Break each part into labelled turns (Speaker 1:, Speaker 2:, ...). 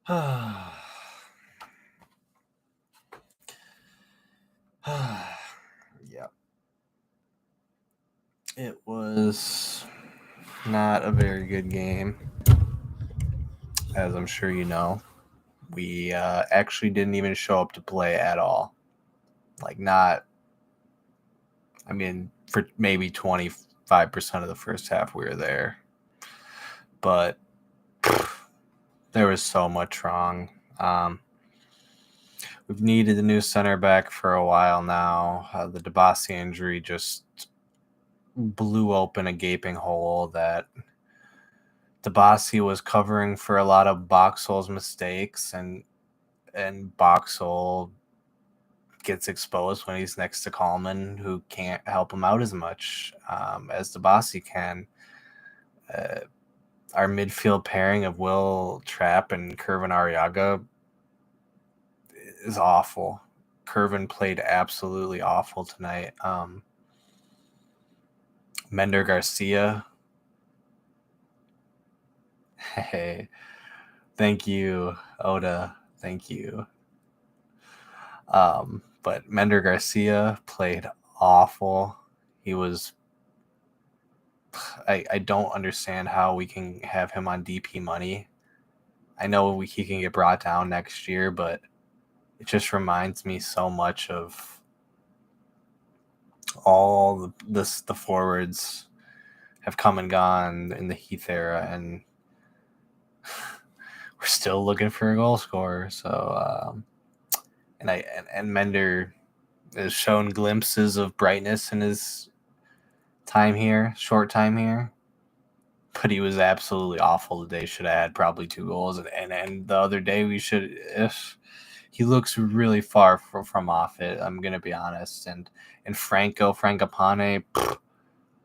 Speaker 1: Yeah. It was not a very good game, as I'm sure you know. We actually didn't even show up to play at all. Like, not, I mean, for maybe 25% of the first half we were there. But there was so much wrong. We've needed a new center back for a while now. The Dabasi injury just blew open a gaping hole that Dabasi was covering for a lot of Boxall's mistakes, and Boxall gets exposed when he's next to Coleman, who can't help him out as much as Dabasi can. Our midfield pairing of Will Trapp and Kervin Arriaga is awful. Kervin played absolutely awful tonight. Mender Garcia. Hey, thank you, Oda. Thank you. But Mender Garcia played awful. He was. I don't understand how we can have him on DP money. I know he can get brought down next year, but it just reminds me so much of all the forwards have come and gone in the Heath era, and we're still looking for a goal scorer. So, and Mender has shown glimpses of brightness in his short time here, but he was absolutely awful today. Should have had probably 2 goals, and the other day if he looks really far from off it. I'm gonna be honest, and Francopane,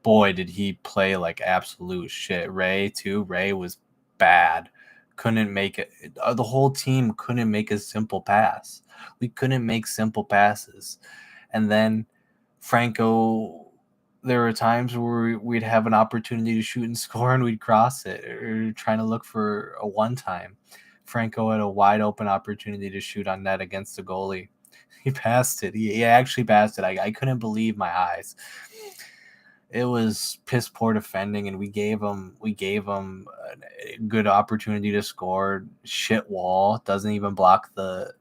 Speaker 1: boy, did he play like absolute shit. Ray was bad. Couldn't make it. The whole team couldn't make a simple pass. We couldn't make simple passes. And then Franco, there were times where we'd have an opportunity to shoot and score and we'd cross it, or trying to look for a one-time. Franco had a wide open opportunity to shoot on net against the goalie. He passed it. He actually passed it. I couldn't believe my eyes. It was piss poor defending, and we gave him a good opportunity to score. Shit wall, doesn't even block the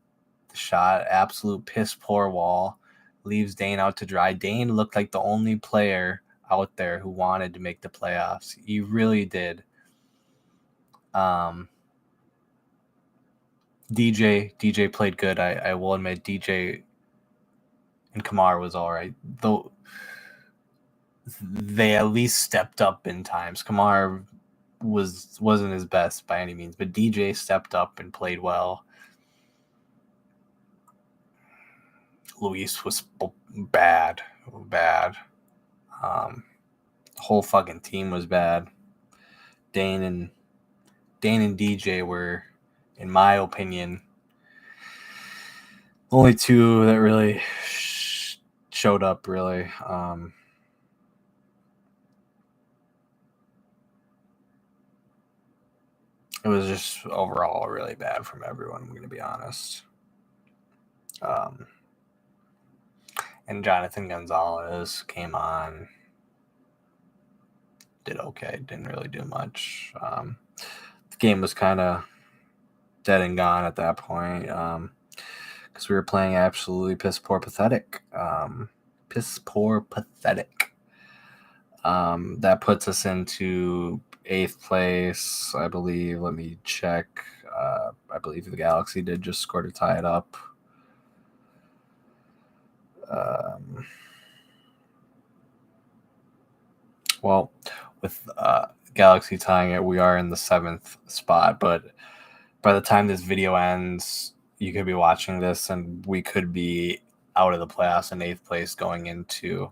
Speaker 1: shot. Absolute piss poor wall. Leaves Dane out to dry. Dane looked like the only player out there who wanted to make the playoffs. He really did. DJ played good. I will admit DJ and Kamar was all right. Though they at least stepped up in times. Kamar wasn't his best by any means, but DJ stepped up and played well. Luis was bad. The whole fucking team was bad. Dane and DJ were, in my opinion, only 2 that really showed up, really. It was just overall really bad from everyone, I'm going to be honest. And Jonathan Gonzalez came on, did okay, didn't really do much. The game was kind of dead and gone at that point, because we were playing absolutely piss poor pathetic. That puts us into 8th place, I believe. Let me check. I believe the Galaxy did just score to tie it up. Well, with Galaxy tying it, we are in the 7th spot. But by the time this video ends, you could be watching this, and we could be out of the playoffs in 8th place going into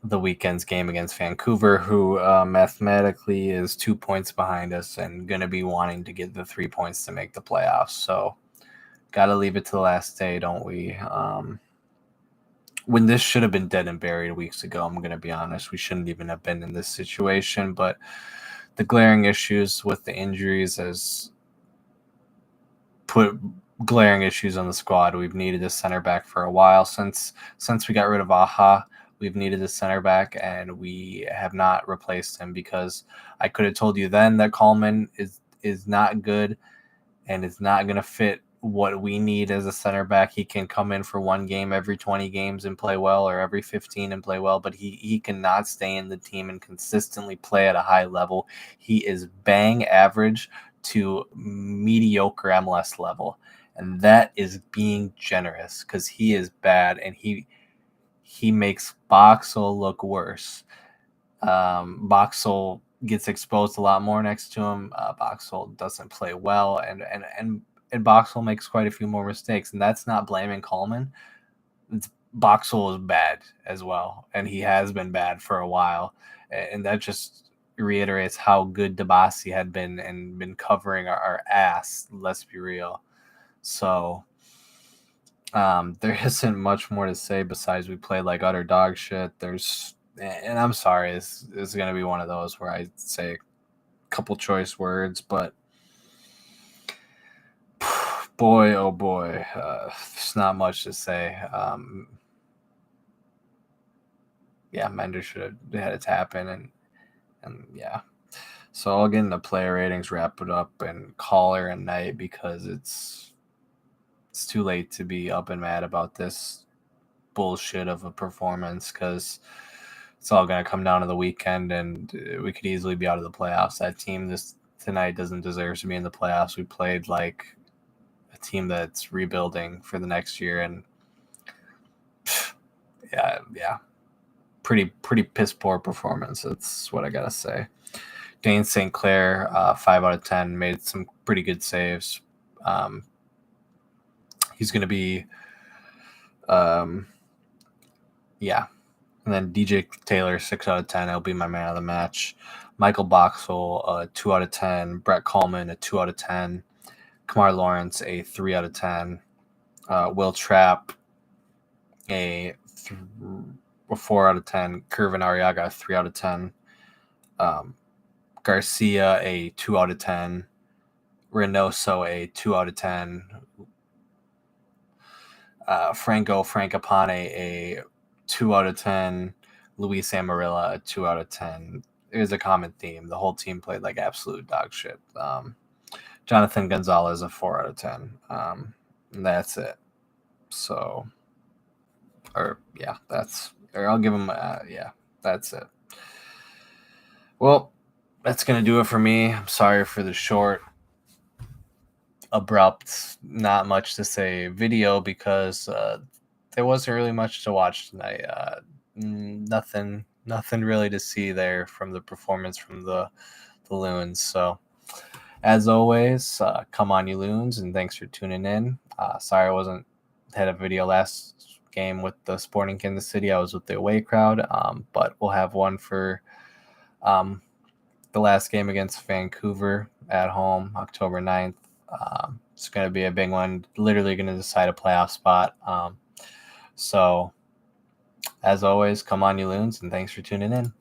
Speaker 1: the weekend's game against Vancouver, who mathematically is 2 points behind us and going to be wanting to get the 3 points to make the playoffs. So got to leave it to the last day, don't we? When this should have been dead and buried weeks ago, I'm going to be honest. We shouldn't even have been in this situation, but the glaring issues with the injuries has put glaring issues on the squad. We've needed a center back for a while since we got rid of Aha. We've needed a center back, and we have not replaced him because I could have told you then that Coleman is not good and is not going to fit what we need as a center back. He can come in for one game every 20 games and play well, or every 15 and play well, but he cannot stay in the team and consistently play at a high level. He is bang average to mediocre MLS level, and that is being generous because he is bad, and he makes Boxall look worse. Boxall gets exposed a lot more next to him. Boxall doesn't play well, and Boxall makes quite a few more mistakes, and that's not blaming Coleman. Boxall is bad as well, and he has been bad for a while, and that just reiterates how good Dabasi had been and been covering our ass. Let's be real. So there isn't much more to say besides we played like utter dog shit. And I'm sorry, it's going to be one of those where I say a couple choice words, but boy, oh boy, there's not much to say. Yeah, Mender should have had a tap in, and yeah. So I'll get into player ratings, wrap it up, and call her a night because it's too late to be up and mad about this bullshit of a performance because it's all going to come down to the weekend, and we could easily be out of the playoffs. That team tonight doesn't deserve to be in the playoffs. We played like a team that's rebuilding for the next year, and yeah, pretty piss poor performance. That's what I gotta say. Dane St. Clair, 5 out of 10, made some pretty good saves. He's going to be, yeah. And then DJ Taylor, 6 out of 10. He'll be my man of the match. Michael Boxall, 2 out of 10. Brett Coleman, a 2 out of 10. Kamar Lawrence, a 3 out of 10. Will Trapp, a 4 out of 10. Kervin Arriaga, a 3 out of 10. Garcia, a 2 out of 10. Reynoso, a 2 out of 10. Franco Francopane, a 2 out of 10. Luis Amarilla, a 2 out of 10. It was a common theme. The whole team played like absolute dog shit. Jonathan Gonzalez, a 4 out of 10. And that's it. So, I'll give him, that's it. Well, that's going to do it for me. I'm sorry for the short, abrupt, not much to say video because there wasn't really much to watch tonight. Nothing really to see there from the performance from the Loons. So, as always, come on, you Loons, and thanks for tuning in. Sorry I had a video last game with the Sporting Kansas City. I was with the away crowd, but we'll have one for the last game against Vancouver at home, October 9th. It's going to be a big one, literally going to decide a playoff spot. So, as always, come on, you Loons, and thanks for tuning in.